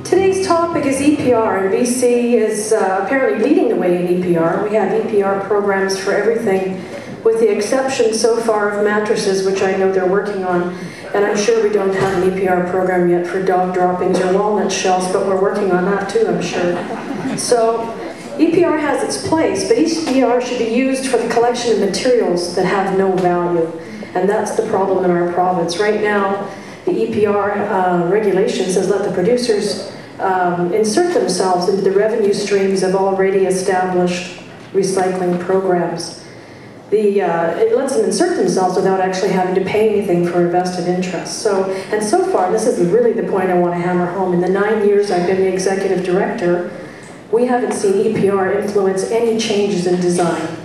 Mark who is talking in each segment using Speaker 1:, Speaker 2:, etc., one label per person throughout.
Speaker 1: Today's topic is EPR, and BC is apparently leading the way in EPR. We have EPR programs for everything, with the exception so far of mattresses, which I know they're working on. And I'm sure we don't have an EPR program yet for dog droppings or walnut shells, but we're working on that too, I'm sure. So EPR has its place, but EPR should be used for the collection of materials that have no value. And that's the problem in our province. Right now, the EPR regulations says let the producers insert themselves into the revenue streams of already established recycling programs. It lets them insert themselves without actually having to pay anything for a vested interest. And so far, this is really the point I want to hammer home. In the 9 years I've been the executive director, we haven't seen EPR influence any changes in design.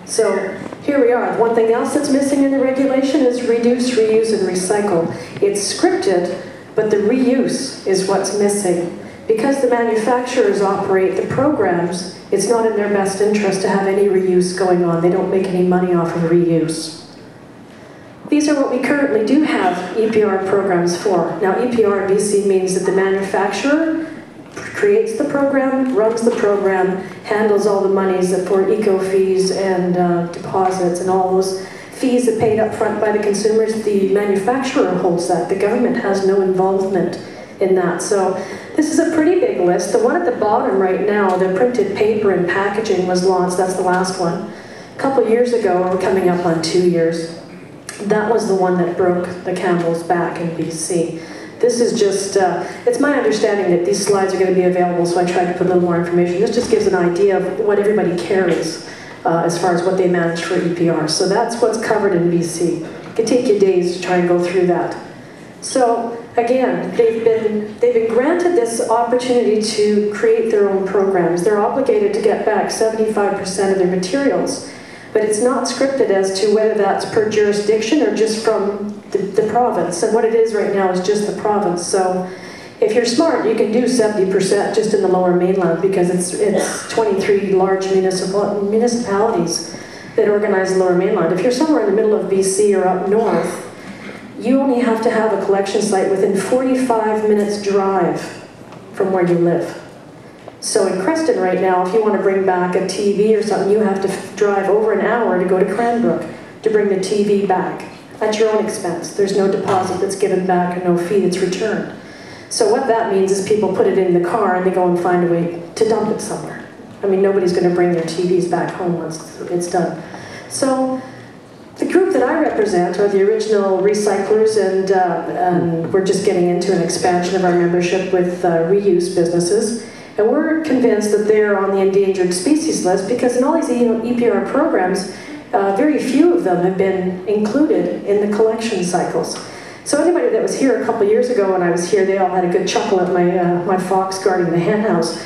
Speaker 1: So here we are. One thing else that's missing in the regulation is reduce, reuse, and recycle. It's scripted, but the reuse is what's missing. Because the manufacturers operate the programs, it's not in their best interest to have any reuse going on. They don't make any money off of reuse. These are what we currently do have EPR programs for. Now, EPR in BC means that the manufacturer creates the program, runs the program, handles all the monies for eco fees and deposits and all those fees that are paid up front by the consumers. The manufacturer holds that. The government has no involvement in that. So this is a pretty big list. The one at the bottom right now, the printed paper and packaging, was launched. That's the last one. A couple years ago, we're coming up on 2 years. That was the one that broke the camel's back in BC. This is just, it's my understanding that these slides are going to be available, so I tried to put a little more information. This just gives an idea of what everybody carries as far as what they manage for EPR. So that's what's covered in BC. It can take you days to try and go through that. So again, they've been granted this opportunity to create their own programs. They're obligated to get back 75% of their materials, but it's not scripted as to whether that's per jurisdiction or just from the province. And what it is right now is just the province. So if you're smart, you can do 70% just in the Lower Mainland, because it's 23 large municipalities that organize the Lower Mainland. If you're somewhere in the middle of BC or up north, you only have to have a collection site within 45 minutes drive from where you live. So in Creston right now, if you want to bring back a TV or something, you have to drive over an hour to go to Cranbrook to bring the TV back at your own expense. There's no deposit that's given back and no fee that's returned. So what that means is people put it in the car and they go and find a way to dump it somewhere. I mean, nobody's going to bring their TVs back home once it's done. So the group that I represent are the original recyclers, and we're just getting into an expansion of our membership with reuse businesses. And we're convinced that they're on the endangered species list because in all these EPR programs, very few of them have been included in the collection cycles. So anybody that was here a couple years ago when I was here, they all had a good chuckle at my fox guarding the hen house.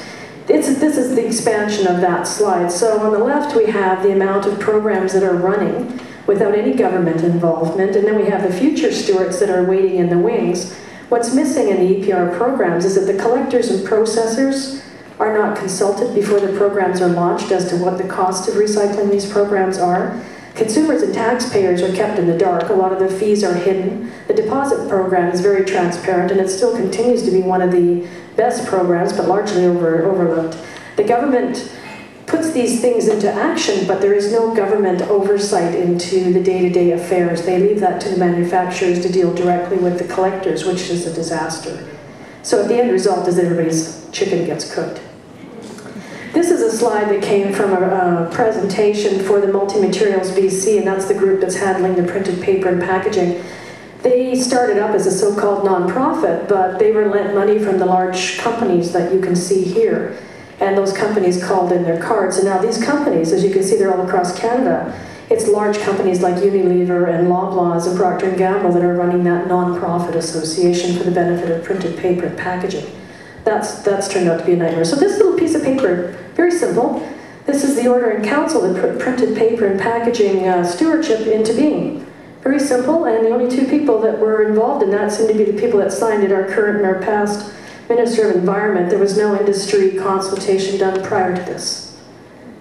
Speaker 1: This is the expansion of that slide. So on the left we have the amount of programs that are running without any government involvement, and then we have the future stewards that are waiting in the wings. What's missing in the EPR programs is that the collectors and processors are not consulted before the programs are launched as to what the cost of recycling these programs are. Consumers and taxpayers are kept in the dark. A lot of the fees are hidden. The deposit program is very transparent, and it still continues to be one of the best programs, but largely overlooked. The government puts these things into action, but there is no government oversight into the day-to-day affairs. They leave that to the manufacturers to deal directly with the collectors, which is a disaster. So the end result is everybody's chicken gets cooked. This is a slide that came from a presentation for the MultiMaterials BC, and that's the group that's handling the printed paper and packaging. They started up as a so-called non-profit, but they were lent money from the large companies that you can see here. And those companies called in their cards. And now these companies, as you can see, they're all across Canada. It's large companies like Unilever and Loblaws and Procter & Gamble that are running that non-profit association for the benefit of printed paper and packaging. That's turned out to be a nightmare. So this little piece of paper, very simple. This is the order in council that put printed paper and packaging stewardship into being. Very simple, and the only two people that were involved in that seem to be the people that signed it, our current and our past Minister of Environment. There was no industry consultation done prior to this.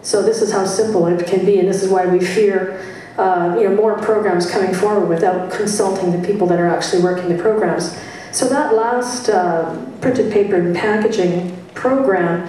Speaker 1: So this is how simple it can be, and this is why we fear more programs coming forward without consulting the people that are actually working the programs. So that last printed paper and packaging program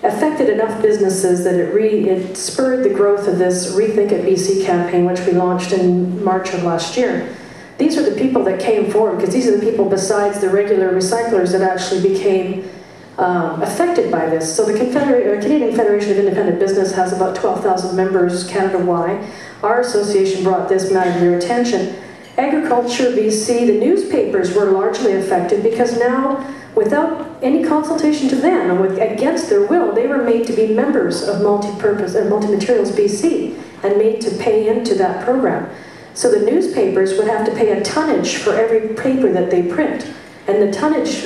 Speaker 1: affected enough businesses that it spurred the growth of this Rethink It BC campaign, which we launched in March of last year. These are the people that came forward, because these are the people besides the regular recyclers that actually became affected by this. So the Canadian Federation of Independent Business has about 12,000 members Canada-wide. Our association brought this matter to their attention. Agriculture BC, the newspapers were largely affected because now, without any consultation to them and against their will, they were made to be members of MultiMaterials BC and made to pay into that program. So the newspapers would have to pay a tonnage for every paper that they print. And the tonnage,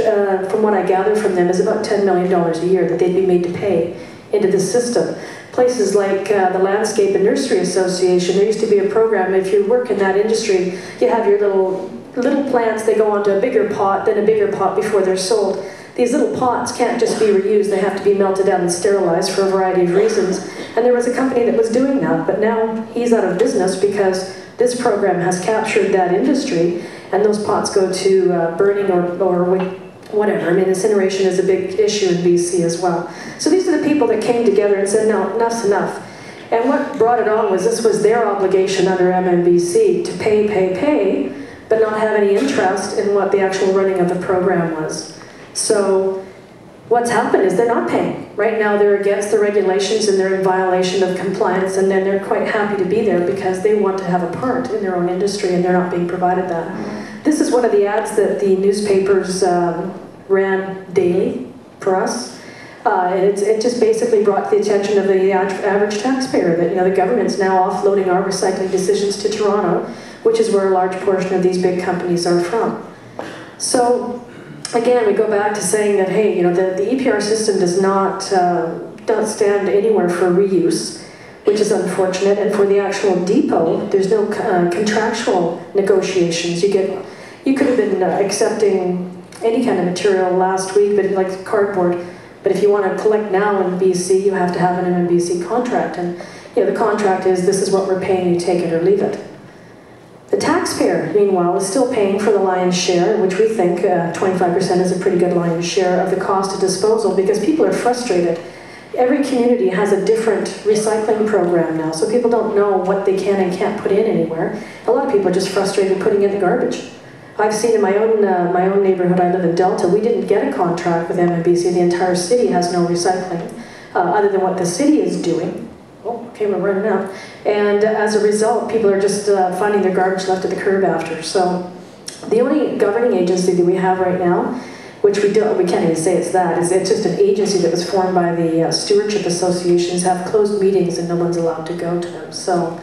Speaker 1: from what I gather from them, is about $10 million a year that they'd be made to pay into the system. Places like the Landscape and Nursery Association, there used to be a program, if you work in that industry, you have your little plants, they go onto a bigger pot, then a bigger pot before they're sold. These little pots can't just be reused, they have to be melted down and sterilized for a variety of reasons. And there was a company that was doing that, but now he's out of business because this program has captured that industry, and those pots go to burning or whatever. I mean, incineration is a big issue in BC as well. So these are the people that came together and said, no, enough's enough. And what brought it on was this was their obligation under MMBC to pay, but not have any interest in what the actual running of the program was. So what's happened is they're not paying. Right now they're against the regulations and they're in violation of compliance, and then they're quite happy to be there because they want to have a part in their own industry and they're not being provided that. This is one of the ads that the newspapers ran daily for us. It just basically brought to the attention of the average taxpayer that the government's now offloading our recycling decisions to Toronto, which is where a large portion of these big companies are from. So again, we go back to saying that, hey, the EPR system does not stand anywhere for reuse, which is unfortunate. And for the actual depot, there's no contractual negotiations. You could have been accepting any kind of material last week, but like cardboard. But if you want to collect now in BC, you have to have an MMBC contract. And the contract is, this is what we're paying you, take it or leave it. The taxpayer, meanwhile, is still paying for the lion's share, which we think 25% is a pretty good lion's share of the cost of disposal, because people are frustrated. Every community has a different recycling program now, so people don't know what they can and can't put in anywhere. A lot of people are just frustrated putting in the garbage. I've seen in my own neighborhood, I live in Delta, we didn't get a contract with MMBC. The entire city has no recycling, other than what the city is doing. Oh, okay, we're running out. And as a result, people are just finding their garbage left at the curb after. So the only governing agency that we have right now, which we can't even say it's that, it's just an agency that was formed by the stewardship associations, have closed meetings and no one's allowed to go to them. So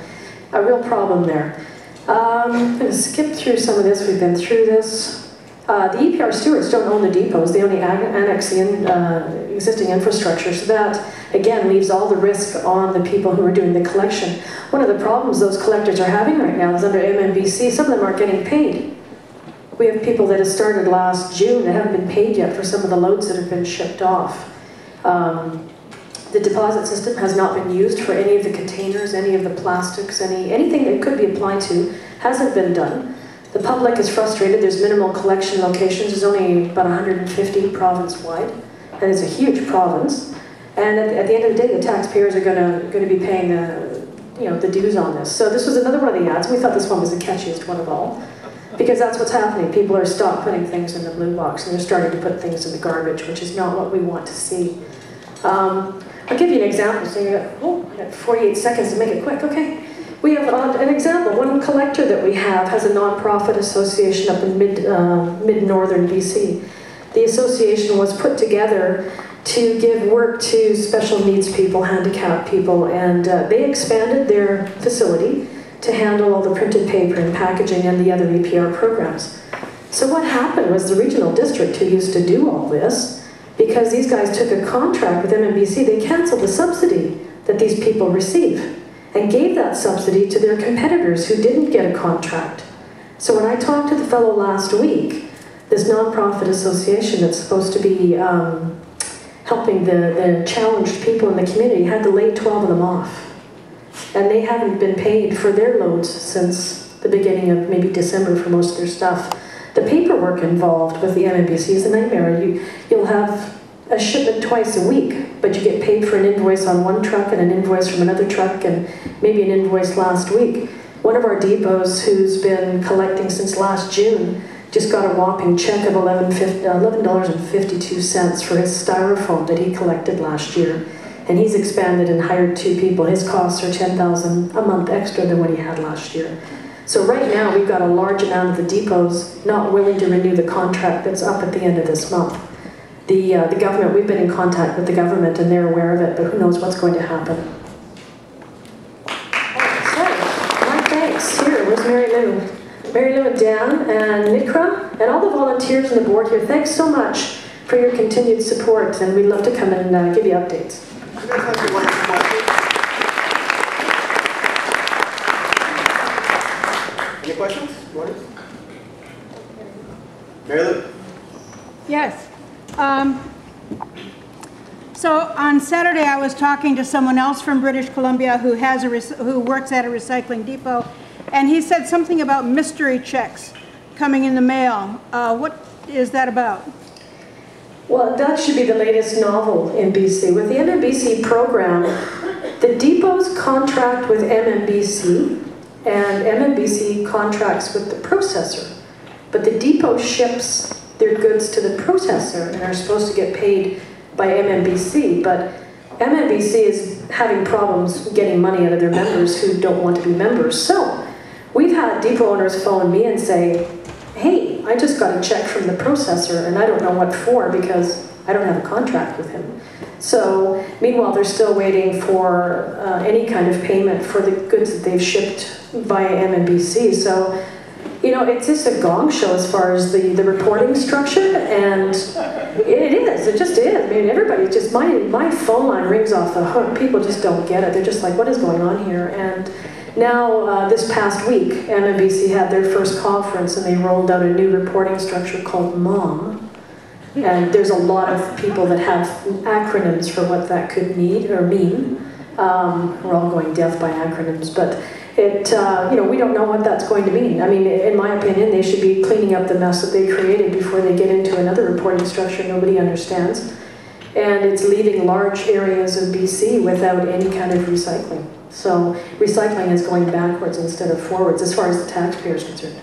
Speaker 1: a real problem there. I'm going to skip through some of this. We've been through this. The EPR stewards don't own the depots. They only annex the existing infrastructure. So that, again, leaves all the risk on the people who are doing the collection. One of the problems those collectors are having right now is under MMBC, some of them aren't getting paid. We have people that have started last June that haven't been paid yet for some of the loads that have been shipped off. The deposit system has not been used for any of the containers, any of the plastics, anything that could be applied to hasn't been done. The public is frustrated. There's minimal collection locations. There's only about 150 province-wide, and it's a huge province. And at the end of the day, the taxpayers are going to be paying the dues on this. So this was another one of the ads. We thought this one was the catchiest one of all, because that's what's happening. People are stopped putting things in the blue box, and they're starting to put things in the garbage, which is not what we want to see. I'll give you an example. So I got 48 seconds to make it quick. Okay. We have an example. One collector that we have has a non-profit association up in mid-northern BC. The association was put together to give work to special needs people, handicapped people, and they expanded their facility to handle all the printed paper and packaging and the other EPR programs. So what happened was the regional district, who used to do all this, because these guys took a contract with MMBC, they canceled the subsidy that these people receive and gave that subsidy to their competitors who didn't get a contract. So when I talked to the fellow last week, this nonprofit association that's supposed to be helping the challenged people in the community had to lay 12 of them off. And they haven't been paid for their loads since the beginning of maybe December for most of their stuff. The paperwork involved with the MMBC is a nightmare. You'll have a shipment twice a week, but you get paid for an invoice on one truck and an invoice from another truck and maybe an invoice last week. One of our depots, who's been collecting since last June, just got a whopping check of $11.52 for his styrofoam that he collected last year. And he's expanded and hired 2 people. His costs are $10,000 a month extra than what he had last year. So right now, we've got a large amount of the depots not willing to renew the contract that's up at the end of this month. The government, we've been in contact with the government and they're aware of it, but who knows what's going to happen. So, my thanks. Here, where's Mary Lou? Mary Lou and Dan and Nikra and all the volunteers on the board here, thanks so much for your continued support, and we'd love to come and give you updates.
Speaker 2: Any questions? Mary Lou?
Speaker 3: Yes. So on Saturday, I was talking to someone else from British Columbia who works at a recycling depot, and he said something about mystery checks coming in the mail. What is that about?
Speaker 1: Well, that should be the latest novel in BC. With the MMBC program, the depots contract with MMBC, and MMBC contracts with the processor. But the depot ships their goods to the processor and are supposed to get paid by MMBC. But MMBC is having problems getting money out of their members who don't want to be members. So we've had depot owners phone me and say, hey, I just got a check from the processor and I don't know what for because I don't have a contract with him. So meanwhile, they're still waiting for any kind of payment for the goods that they've shipped via MMBC. So, you know, it's just a gong show as far as the reporting structure, and it just is. I mean, everybody just, my phone line rings off the hook. People just don't get it. They're just like, what is going on here? And now, this past week, MMBC had their first conference and they rolled out a new reporting structure called MOM. And there's a lot of people that have acronyms for what that could mean. We're all going deaf by acronyms, but you know, we don't know what that's going to mean. I mean, in my opinion, they should be cleaning up the mess that they created before they get into another reporting structure nobody understands. And it's leaving large areas of BC without any kind of recycling. So recycling is going backwards instead of forwards as far as the taxpayer is concerned.